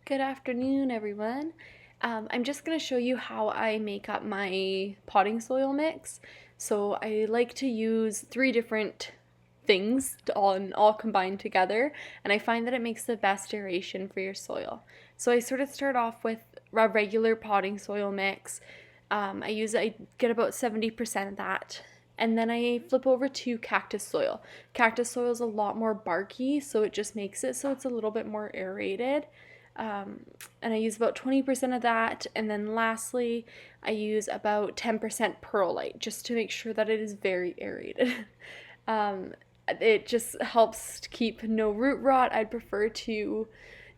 Good afternoon, everyone. I'm just going to show you how I make up my potting soil mix. So I like to use 3 different things all combined together, and I find that it makes the best aeration for your soil. So I sort of start off with a regular potting soil mix. I get about 70% of that. And then I flip over to cactus soil. Cactus soil is a lot more barky, so it just makes it so it's a little bit more aerated. Um, and I use about 20% of that. And then lastly, I use about 10% perlite just to make sure that it is very aerated. It just helps to keep no root rot. I'd prefer to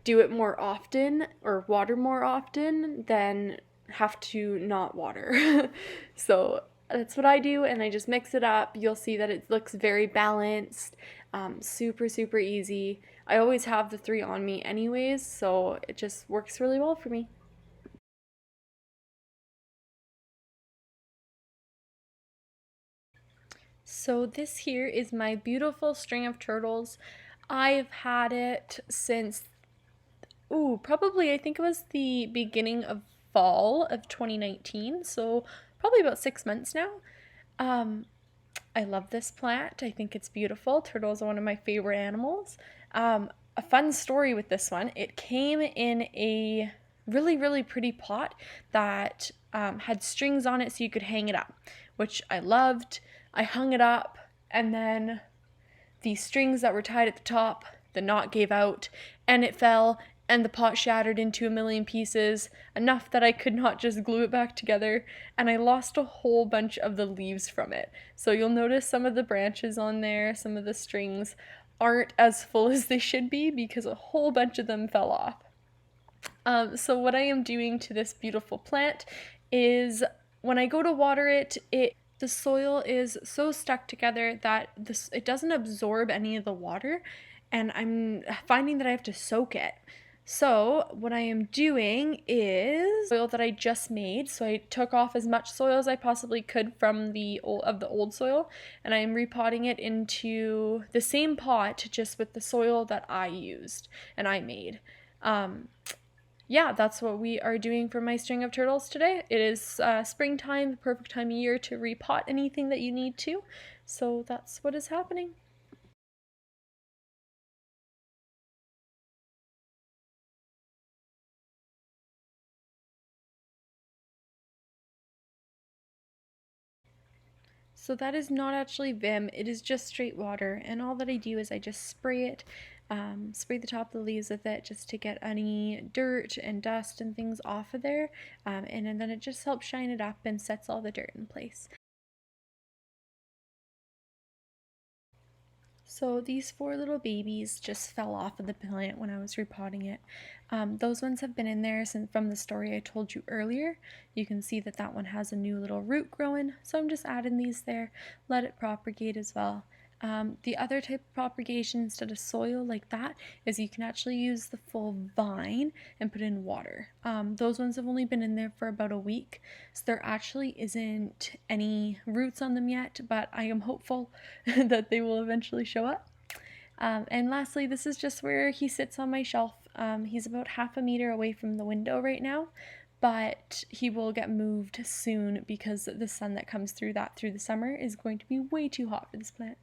do it more often or water more often than have to not water. So that's what I do, and I just mix it up. You'll see that it looks very balanced, super, super easy. I always have the 3 on me anyways, so it just works really well for me. So this here is my beautiful string of turtles. I've had it since, probably I think it was the beginning of fall of 2019, so probably about 6 months now. Um, I love this plant. I think it's beautiful. Turtles are one of my favorite animals. A fun story with this one, it came in a really, really pretty pot that had strings on it so you could hang it up, which I loved. I hung it up, and then the strings that were tied at the top, the knot gave out, and it fell, and the pot shattered into a million pieces, enough that I could not just glue it back together, and I lost a whole bunch of the leaves from it. So you'll notice some of the branches on there, some of the strings aren't as full as they should be because a whole bunch of them fell off. So what I am doing to this beautiful plant is when I go to water it, the soil is so stuck together that it doesn't absorb any of the water, and I'm finding that I have to soak it. So what I am doing is soil that I just made. So I took off as much soil as I possibly could from the old soil, and I am repotting it into the same pot, just with the soil that I used and I made. Yeah, that's what we are doing for my string of turtles today. It is springtime, the perfect time of year to repot anything that you need to. So that's what is happening. So that is not actually Vim, it is just straight water. And all that I do is I just spray it, spray the top of the leaves with it just to get any dirt and dust and things off of there. And then it just helps shine it up and sets all the dirt in place. So these 4 little babies just fell off of the plant when I was repotting it. Those ones have been in there since from the story I told you earlier. You can see that that one has a new little root growing, so I'm just adding these there, let it propagate as well. The other type of propagation instead of soil like that is you can actually use the full vine and put in water. Those ones have only been in there for about a week, so there actually isn't any roots on them yet, but I am hopeful that they will eventually show up. And lastly, this is just where he sits on my shelf. He's about half a meter away from the window right now, but he will get moved soon because the sun that comes through the summer is going to be way too hot for this plant.